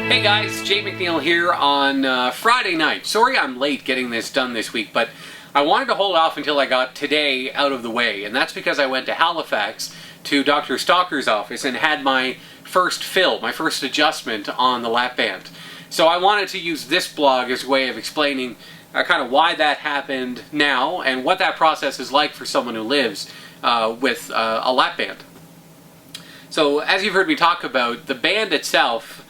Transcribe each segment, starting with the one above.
Hey guys, Jay McNeil here on Friday night. Sorry I'm late getting this done this week, but I wanted to hold off until I got today out of the way, and that's because I went to Halifax to Dr. Stalker's office and had my first fill, my first adjustment on the Lapband. So I wanted to use this blog as a way of explaining kind of why that happened now and what that process is like for someone who lives with a Lapband. So as you've heard me talk about, the band itself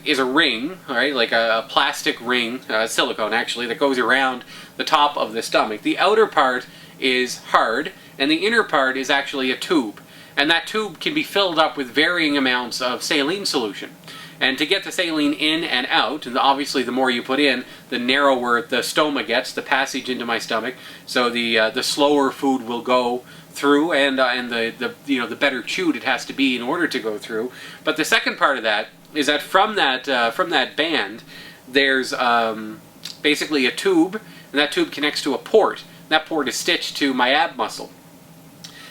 is a ring, right? Like a plastic ring, silicone actually, that goes around the top of the stomach. The outer part is hard, and the inner part is actually a tube. And that tube can be filled up with varying amounts of saline solution. And to get the saline in and out, and obviously the more you put in, the narrower the stoma gets, the passage into my stomach. So the slower food will go through, and the better chewed it has to be in order to go through. But the second part of that is that from that band, there's basically a tube, and that tube connects to a port. That port is stitched to my ab muscle.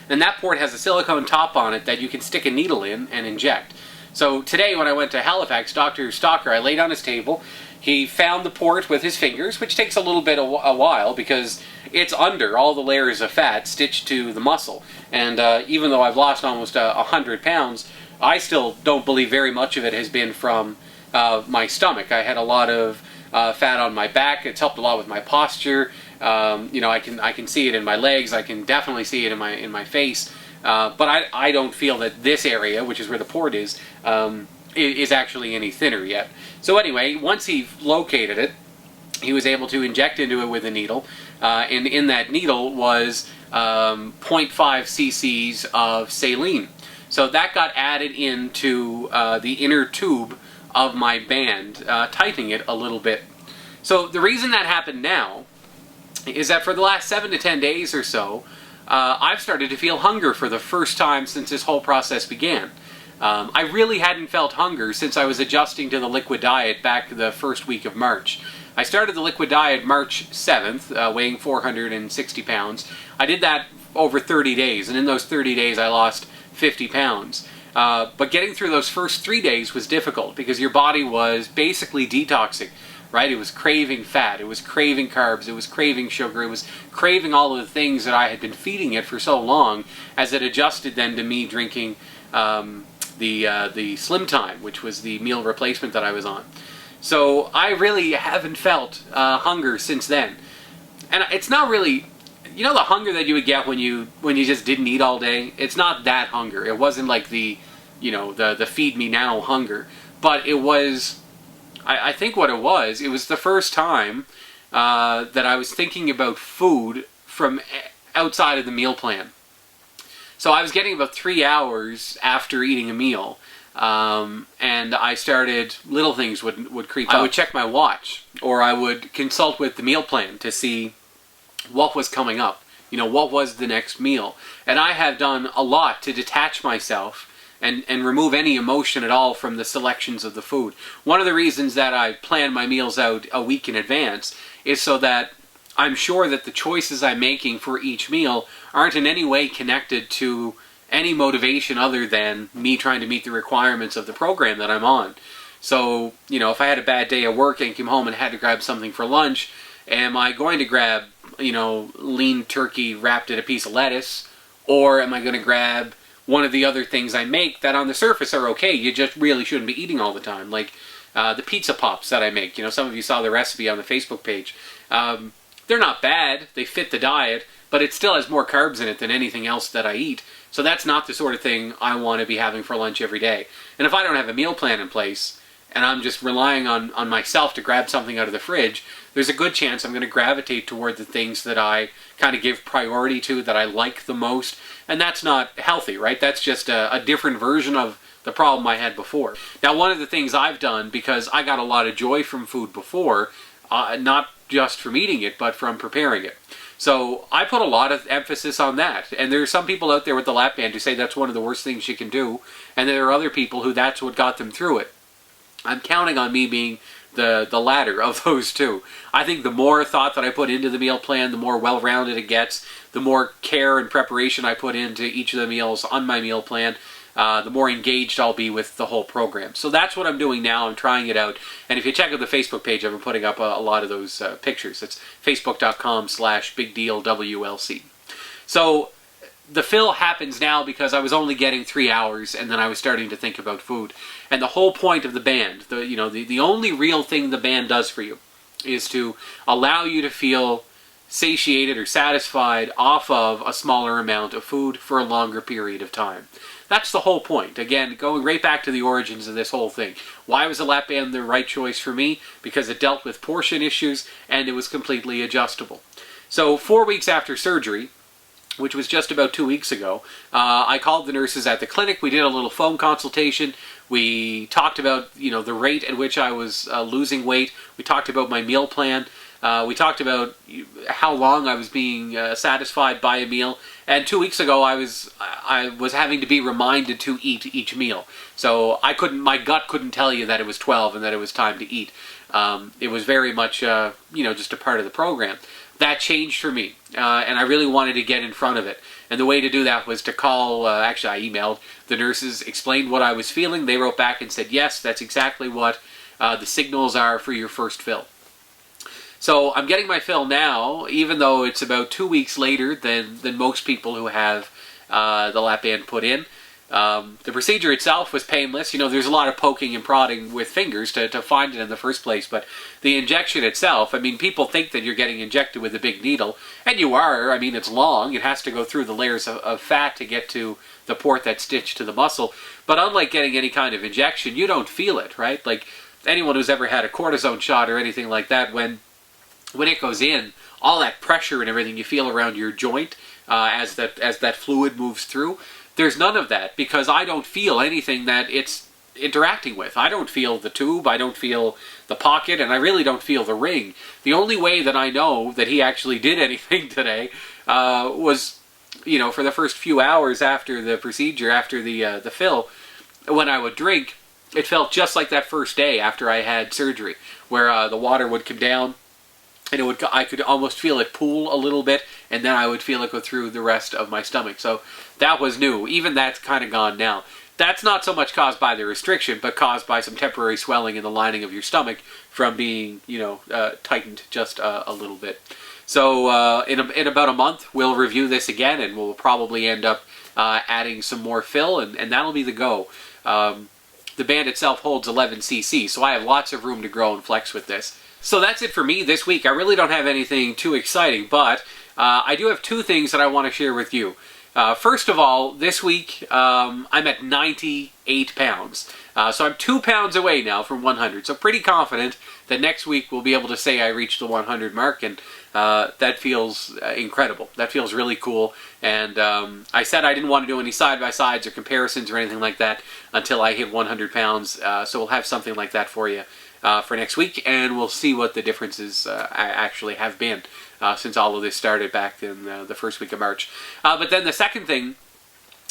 And that port has a silicone top on it that you can stick a needle in and inject. So today when I went to Halifax, Dr. Stalker, I laid on his table. He found the port with his fingers, which takes a little bit a while because it's under all the layers of fat stitched to the muscle. And even though I've lost almost 100 pounds, I still don't believe very much of it has been from my stomach. I had a lot of fat on my back. It's helped a lot with my posture. I can see it in my legs. I can definitely see it in my face. But I don't feel that this area, which is where the port is actually any thinner yet. So anyway, once he located it, he was able to inject into it with a needle, and in that needle was 0.5 cc's of saline. So that got added into the inner tube of my band, tightening it a little bit. So the reason that happened now is that for the last 7 to 10 days or so, I've started to feel hunger for the first time since this whole process began. I really hadn't felt hunger since I was adjusting to the liquid diet back the first week of March. I started the liquid diet March 7th, weighing 460 pounds. I did that over 30 days, and in those 30 days I lost 50 pounds. But getting through those first 3 days was difficult because your body was basically detoxing, right? It was craving fat, it was craving carbs, it was craving sugar, it was craving all of the things that I had been feeding it for so long, as it adjusted then to me drinking the Slim Time, which was the meal replacement that I was on. So I really haven't felt hunger since then. And it's not really, you know, the hunger that you would get when you just didn't eat all day? It's not that hunger. It wasn't like the feed me now hunger. But it was, I think what it was the first time that I was thinking about food from outside of the meal plan. So I was getting about 3 hours after eating a meal, and I started, little things would creep up. I would check my watch, or I would consult with the meal plan to see what was coming up, what was the next meal. And I have done a lot to detach myself and remove any emotion at all from the selections of the food. One of the reasons that I plan my meals out a week in advance is so that I'm sure that the choices I'm making for each meal aren't in any way connected to any motivation other than me trying to meet the requirements of the program that I'm on. So, if I had a bad day at work and came home and had to grab something for lunch, am I going to grab, lean turkey wrapped in a piece of lettuce, or am I going to grab one of the other things I make that on the surface are okay, you just really shouldn't be eating all the time, like the pizza pops that I make. Some of you saw the recipe on the Facebook page. They're not bad, they fit the diet, but it still has more carbs in it than anything else that I eat. So that's not the sort of thing I want to be having for lunch every day. And if I don't have a meal plan in place, and I'm just relying on myself to grab something out of the fridge, there's a good chance I'm going to gravitate toward the things that I kind of give priority to, that I like the most, and that's not healthy, right? That's just a different version of the problem I had before. Now, one of the things I've done, because I got a lot of joy from food before, not just from eating it, but from preparing it. So I put a lot of emphasis on that. And there are some people out there with the Lapband who say that's one of the worst things you can do, and there are other people who that's what got them through it. I'm counting on me being the latter of those two. I think the more thought that I put into the meal plan, the more well-rounded it gets, the more care and preparation I put into each of the meals on my meal plan, the more engaged I'll be with the whole program. So that's what I'm doing now. I'm trying it out. And if you check out the Facebook page, I've been putting up a lot of those pictures. It's facebook.com/bigdealwlc. So the fill happens now because I was only getting 3 hours, and then I was starting to think about food. And the whole point of the band, the only real thing the band does for you, is to allow you to feel satiated or satisfied off of a smaller amount of food for a longer period of time. That's the whole point. Again, going right back to the origins of this whole thing. Why was the Lapband the right choice for me? Because it dealt with portion issues and it was completely adjustable. So 4 weeks after surgery, which was just about 2 weeks ago, I called the nurses at the clinic. We did a little phone consultation. We talked about, the rate at which I was losing weight. We talked about my meal plan. We talked about how long I was being satisfied by a meal. And 2 weeks ago, I was having to be reminded to eat each meal. So my gut couldn't tell you that it was 12 and that it was time to eat. It was very much, just a part of the program. That changed for me, and I really wanted to get in front of it. And the way to do that was to call, actually I emailed the nurses, explained what I was feeling. They wrote back and said, yes, that's exactly what the signals are for your first fill. So I'm getting my fill now, even though it's about 2 weeks later than most people who have the Lapband put in. The procedure itself was painless. There's a lot of poking and prodding with fingers to find it in the first place, but the injection itself, people think that you're getting injected with a big needle, and you are. It's long. It has to go through the layers of fat to get to the port that's stitched to the muscle, but unlike getting any kind of injection, you don't feel it, right? Like anyone who's ever had a cortisone shot or anything like that, when it goes in, all that pressure and everything you feel around your joint as that fluid moves through, there's none of that because I don't feel anything that it's interacting with. I don't feel the tube, I don't feel the pocket, and I really don't feel the ring. The only way that I know that he actually did anything today was, for the first few hours after the procedure, after the fill, when I would drink, it felt just like that first day after I had surgery, where the water would come down, and I could almost feel it pool a little bit, and then I would feel it go through the rest of my stomach. So that was new. Even that's kind of gone now. That's not so much caused by the restriction, but caused by some temporary swelling in the lining of your stomach from being, tightened just a little bit. So in about a month, we'll review this again, and we'll probably end up adding some more fill, and that'll be the go. The band itself holds 11 cc, so I have lots of room to grow and flex with this. So that's it for me this week. I really don't have anything too exciting, but I do have two things that I want to share with you. First of all, this week I'm at 98 pounds. So I'm 2 pounds away now from 100. So pretty confident that next week we'll be able to say I reached the 100 mark, and that feels incredible. That feels really cool. And I said I didn't want to do any side-by-sides or comparisons or anything like that until I hit 100 pounds. So we'll have something like that for you for next week, and we'll see what the differences actually have been since all of this started back in the first week of March. But then the second thing,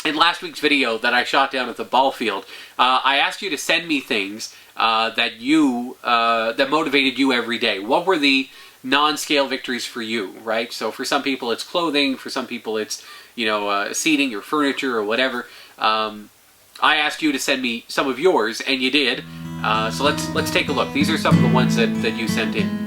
in last week's video that I shot down at the ball field, I asked you to send me things that motivated you every day. What were the non-scale victories for you, right? So for some people it's clothing, for some people it's seating or furniture or whatever. I asked you to send me some of yours, and you did. So let's take a look. These are some of the ones that you sent in.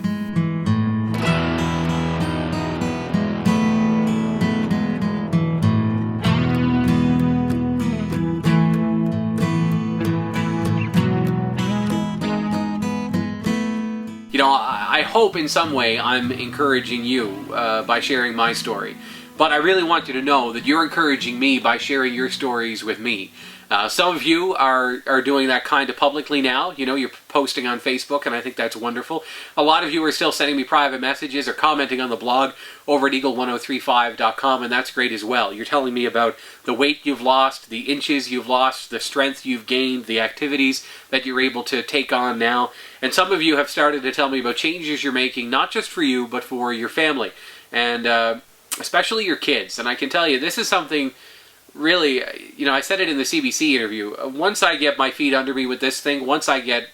I hope in some way I'm encouraging you by sharing my story. But I really want you to know that you're encouraging me by sharing your stories with me. Some of you are doing that kind of publicly now. You're posting on Facebook, and I think that's wonderful. A lot of you are still sending me private messages or commenting on the blog over at eagle1035.com, and that's great as well. You're telling me about the weight you've lost, the inches you've lost, the strength you've gained, the activities that you're able to take on now. And some of you have started to tell me about changes you're making, not just for you, but for your family, and especially your kids. And I can tell you, this is something really, I said it in the CBC interview, once I get my feet under me with this thing, once I get,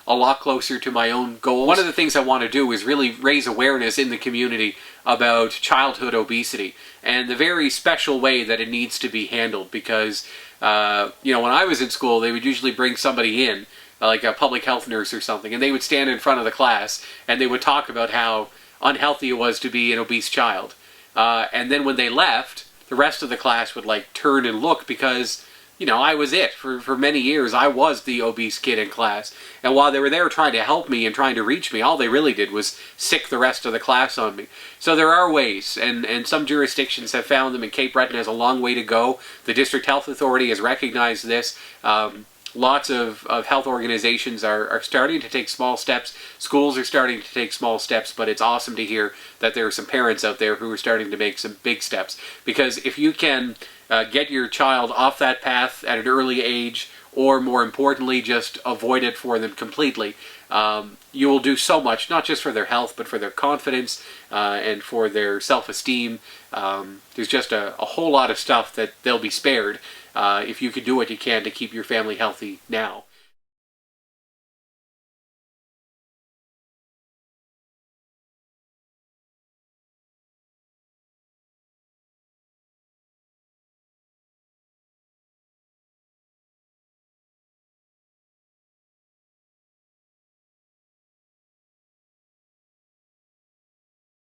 a lot closer to my own goals, one of the things I want to do is really raise awareness in the community about childhood obesity and the very special way that it needs to be handled, because you know, when I was in school, they would usually bring somebody in, like a public health nurse or something, and they would stand in front of the class and they would talk about how unhealthy it was to be an obese child. And then when they left, the rest of the class would like turn and look, because, you know, I was it. For many years, I was the obese kid in class. And while they were there trying to help me and trying to reach me, all they really did was sick the rest of the class on me. So there are ways, and some jurisdictions have found them, and Cape Breton has a long way to go. The District Health Authority has recognized this. Lots of health organizations are starting to take small steps. Schools are starting to take small steps, but it's awesome to hear that there are some parents out there who are starting to make some big steps. Because if you can get your child off that path at an early age, or more importantly, just avoid it for them completely, you will do so much, not just for their health, but for their confidence and for their self-esteem. There's just a whole lot of stuff that they'll be spared if you can do what you can to keep your family healthy now.